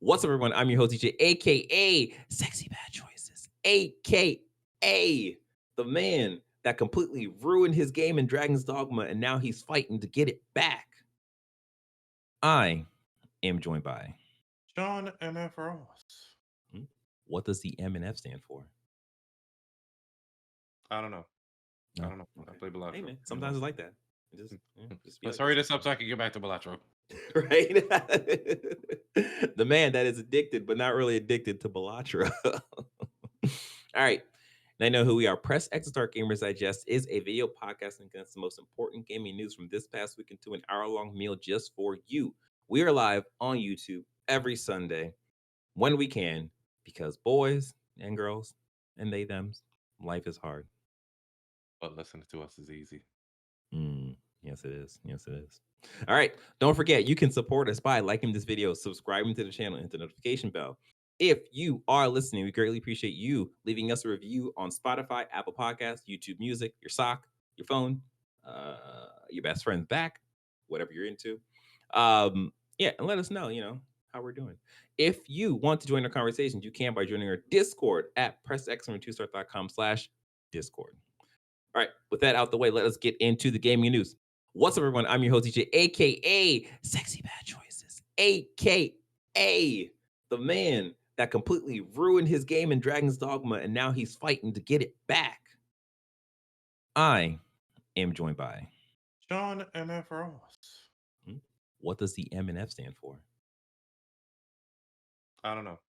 What's up, everyone? I'm your host, DJ, aka Sexy Bad Choices, aka the man that completely ruined his game in Dragon's Dogma and now he's fighting to get it back. I am joined by. Sean MF Ross. Hmm? What does the M and F stand for? I don't know. I No. don't know. I Okay. play Balatro. Hey, man. Sometimes it's like that. Just be Let's like hurry this. this up so I can get back to Balatro. Right? The man that is addicted, but not really addicted to Balatra. All right. And I know who we are. Press X to Start Gamers Digest is a video podcast and contains the most important gaming news from this past week into an hour-long meal just for you. We are live on YouTube every Sunday when we can because boys and girls and they thems, life is hard. But listening to us is easy. Yes, it is. Yes, it is. All right. Don't forget, you can support us by liking this video, subscribing to the channel, and hit the notification bell. If you are listening, we greatly appreciate you leaving us a review on Spotify, Apple Podcasts, YouTube Music, your sock, your phone, your best friend's back, whatever you're into. Yeah, and let us know, how we're doing. If you want to join our conversations, you can by joining our Discord at pressx2start.com/Discord. All right, with that out the way, let us get into the gaming news. What's up, everyone? I'm your host, DJ, aka Sexy Bad Choices, aka the man that completely ruined his game in Dragon's Dogma and now he's fighting to get it back. I am joined by. Sean MF Ross. Hmm? What does the M and F stand for? I don't know.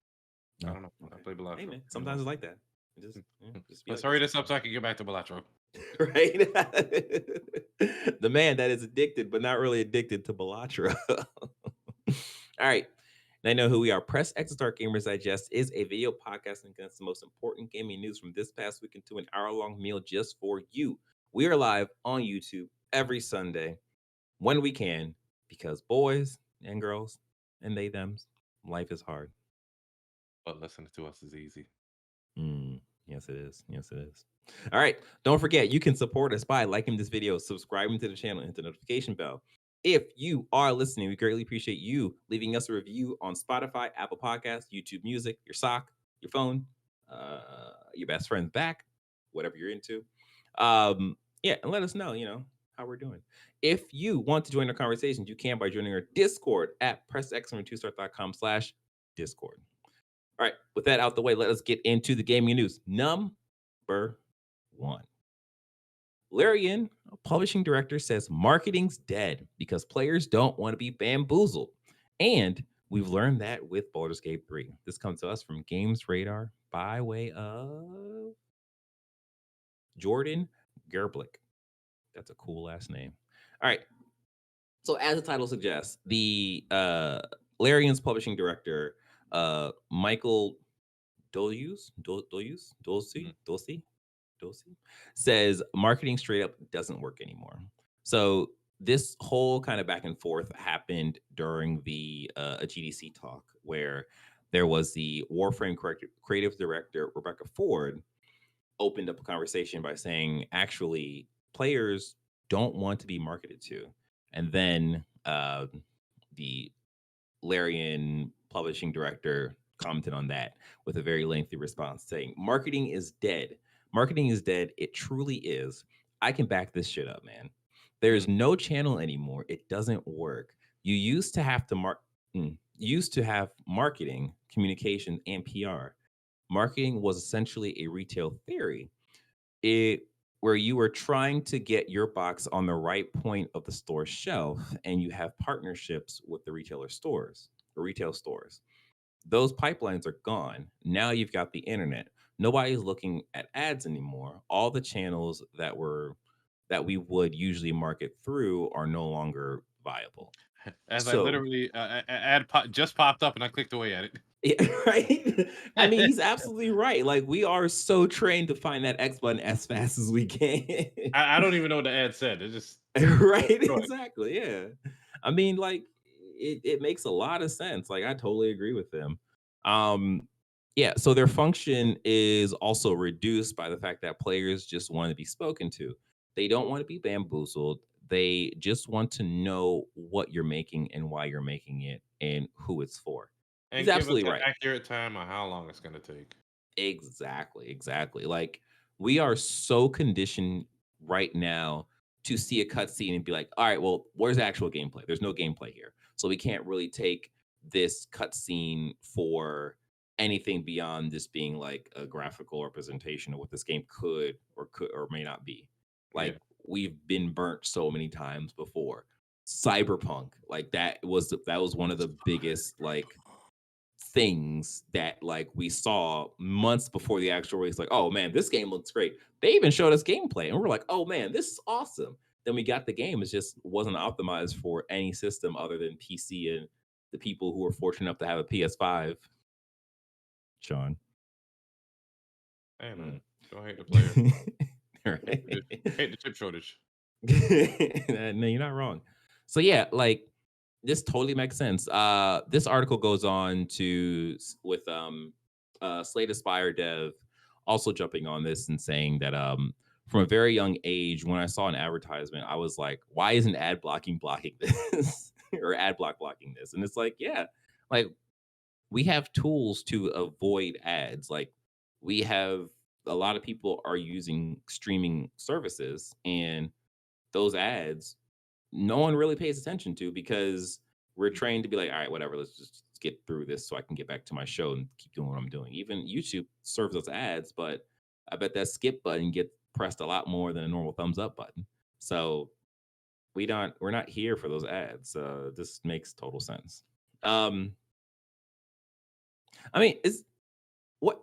No. I don't know. Okay. I play Balatro. Hey, man. Sometimes it's like that. Just be Let's like hurry this. this up so I can get back to Balatro. Right? The man that is addicted, but not really addicted to Balatra. All right. And I know who we are. Press X to Start Gamers Digest is a video podcast and contains the most important gaming news from this past week into an hour-long meal just for you. We are live on YouTube every Sunday when we can because boys and girls and they thems, life is hard. But listening to us is easy. Yes, it is. Yes, it is. All right. Don't forget, you can support us by liking this video, subscribing to the channel, and hit the notification bell. If you are listening, we greatly appreciate you leaving us a review on Spotify, Apple Podcasts, YouTube Music, your sock, your phone, your best friend's back, whatever you're into. Yeah, and let us know, how we're doing. If you want to join our conversations, you can by joining our Discord at pressx2start.com/Discord. All right, with that out the way, let us get into the gaming news. Number one. Larian, a publishing director, says marketing's dead because players don't want to be bamboozled. And we've learned that with Baldur's Gate 3. This comes to us from GamesRadar by way of Jordan Gerblick. That's a cool last name. All right. So as the title suggests, the Larian's publishing director, Michael Dulce says marketing straight up doesn't work anymore. So this whole kind of back and forth happened during the a GDC talk where there was the Warframe creative director Rebecca Ford opened up a conversation by saying actually players don't want to be marketed to, and then the Larian publishing director commented on that with a very lengthy response saying, marketing is dead. Marketing is dead. It truly is. I can back this shit up, man. There's no channel anymore. It doesn't work. You used to have to used to have marketing, communication, and PR. Marketing was essentially a retail theory. It where you were trying to get your box on the right point of the store shelf and you have partnerships with the retailer stores or retail stores. Those pipelines are gone. Now you've got the internet. Nobody's looking at ads anymore. All the channels that we would usually market through are no longer viable. As I So literally, ad just popped up and I clicked away at it. yeah, right? I mean, he's absolutely right. Like we are so trained to find that X button as fast as we can. I don't even know what the ad said. It just Right? go ahead. Exactly. Yeah. I mean, like it makes a lot of sense. Like I totally agree with them. Um, yeah, so their function is also reduced by the fact that players just want to be spoken to. They don't want to be bamboozled. They just want to know what you're making and why you're making it and who it's for. He's And give us absolutely an right. accurate time on how long it's gonna take. Exactly, exactly. Like we are so conditioned right now to see a cutscene and be like, all right, well, where's the actual gameplay? There's no gameplay here. So we can't really take this cutscene for anything beyond this being like a graphical representation of what this game could or may not be. Yeah. Like we've been burnt so many times before. Cyberpunk, like that was one of the biggest like things that like we saw months before the actual release. Like, oh man, this game looks great. They even showed us gameplay, and we're like, oh man, this is awesome. Then we got the game. It just wasn't optimized for any system other than PC and the people who were fortunate enough to have a PS5. Sean. Hey Mm. man, don't hate the player. Right. Hate the chip shortage. No, you're not wrong. So yeah, like this totally makes sense. This article goes on to with Slate Aspire dev also jumping on this and saying that from a very young age, when I saw an advertisement, I was like, why isn't ad blocking this or ad block blocking this? And it's like, yeah, like we have tools to avoid ads. Like we have a lot of people are using streaming services and those ads no one really pays attention to because we're trained to be like, all right, whatever, let's just get through this so I can get back to my show and keep doing what I'm doing. Even YouTube serves those ads, but I bet that skip button gets pressed a lot more than a normal thumbs up button. So we're not here for those ads. This makes total sense. Um, I mean, is what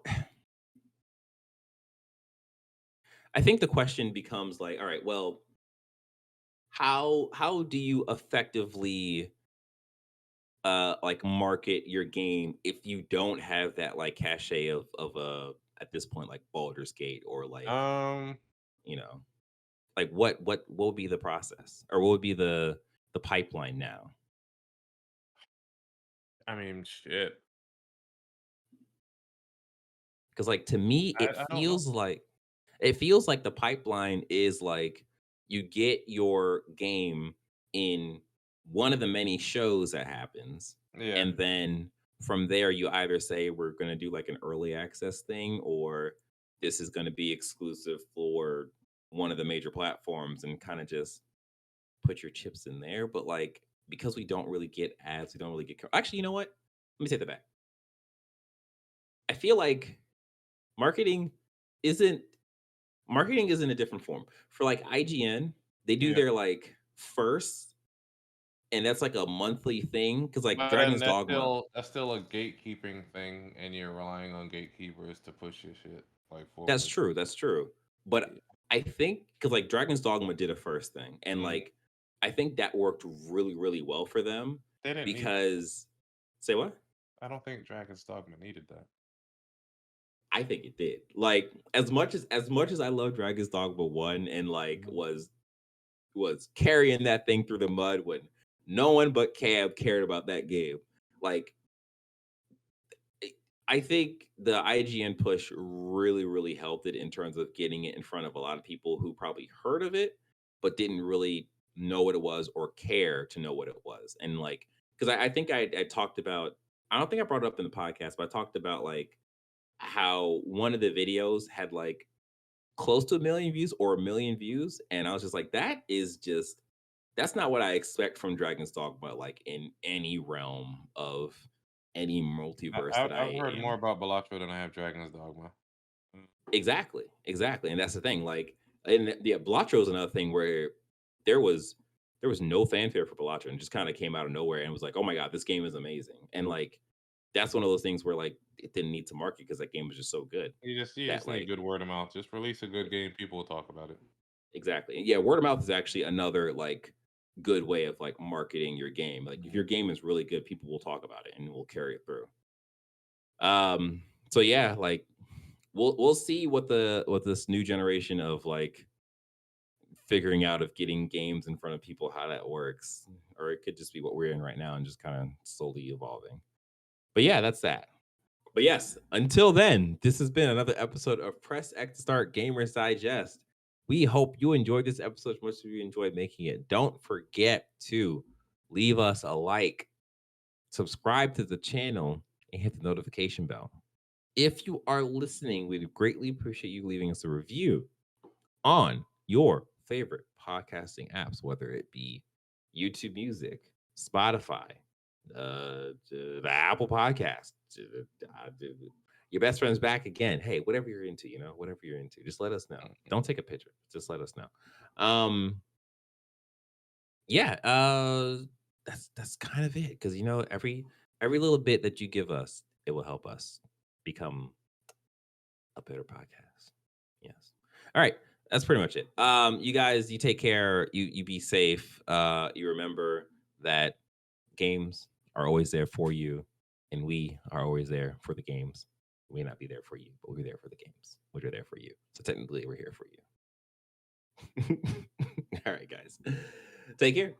I think the question becomes like, all right, well, how do you effectively like market your game if you don't have that like cachet of a at this point like Baldur's Gate or like Um, you know like what would be the process or what would be the pipeline now? I mean, shit. Because like to me I don't know. it feels like the pipeline is like you get your game in one of the many shows that happens, Yeah. and then from there you either say we're going to do like an early access thing or this is going to be exclusive for one of the major platforms and kind of just put your chips in there. But like because we don't really get ads, we don't really get actually, you know what? Let me take that back. I feel like marketing isn't marketing is in a different form. For like IGN, they do Yeah. their like first, and that's like a monthly thing because like But then Dragon's Dogma. that's still a gatekeeping thing, and you're relying on gatekeepers to push your shit like That's forward. true. That's true. But Yeah. I think because like Dragon's Dogma did a first thing, and Mhm. like I think that worked really, really well for them They didn't need. because say what? I don't think Dragon's Dogma needed that. I think it did. Like as much as I love Dragon's Dogma 1 and like Mhm. was carrying that thing through the mud when no one but Cab cared about that game. Like, I think the IGN push really, really helped it in terms of getting it in front of a lot of people who probably heard of it, but didn't really know what it was or care to know what it was. And like, because I think I talked about, I don't think I brought it up in the podcast, but I talked about like how one of the videos had like close to 1 million views or 1 million views. And I was just like, that's not what I expect from Dragon's Dogma, like in any realm of any multiverse that I I've heard more am. about Balatro than I have Dragon's Dogma. Mm. Exactly, exactly, and that's the thing. Like, and the Blatro is another thing where there was there was no fanfare for Blatro and just kind of came out of nowhere and was like, oh my god, this game is amazing. And like, that's one of those things where like it didn't need to market because that game was just so good You that just need like good word of mouth. Just release a good game, people will talk about it. exactly. Yeah, word of mouth is actually another like good way of like marketing your game. Like if Mhm. your game is really good, people will talk about it and will carry it through. So yeah, like we'll see what this new generation of like figuring out of getting games in front of people how that works. Or it could just be what we're in right now and just kind of slowly evolving. But yeah, that's that. But yes, until then, this has been another episode of Press X to Start Gamers Digest. We hope you enjoyed this episode as much as we enjoyed making it. Don't forget to leave us a like, subscribe to the channel, and hit the notification bell. If you are listening, we'd greatly appreciate you leaving us a review on your favorite podcasting apps, whether it be YouTube Music, Spotify, the Apple Podcast, your best friend's back again. Hey, whatever you're into, whatever you're into, just let us know. Don't take a picture, just let us know. Yeah, that's kind of it. Because every little bit that you give us, it will help us become a better podcast. Yes. All right. That's pretty much it. You guys, you take care. You be safe. You remember that games are always there for you, and we are always there for the games. We may not be there for you, but we're there for the games, which are there for you. So technically, we're here for you. All right, guys. Take care.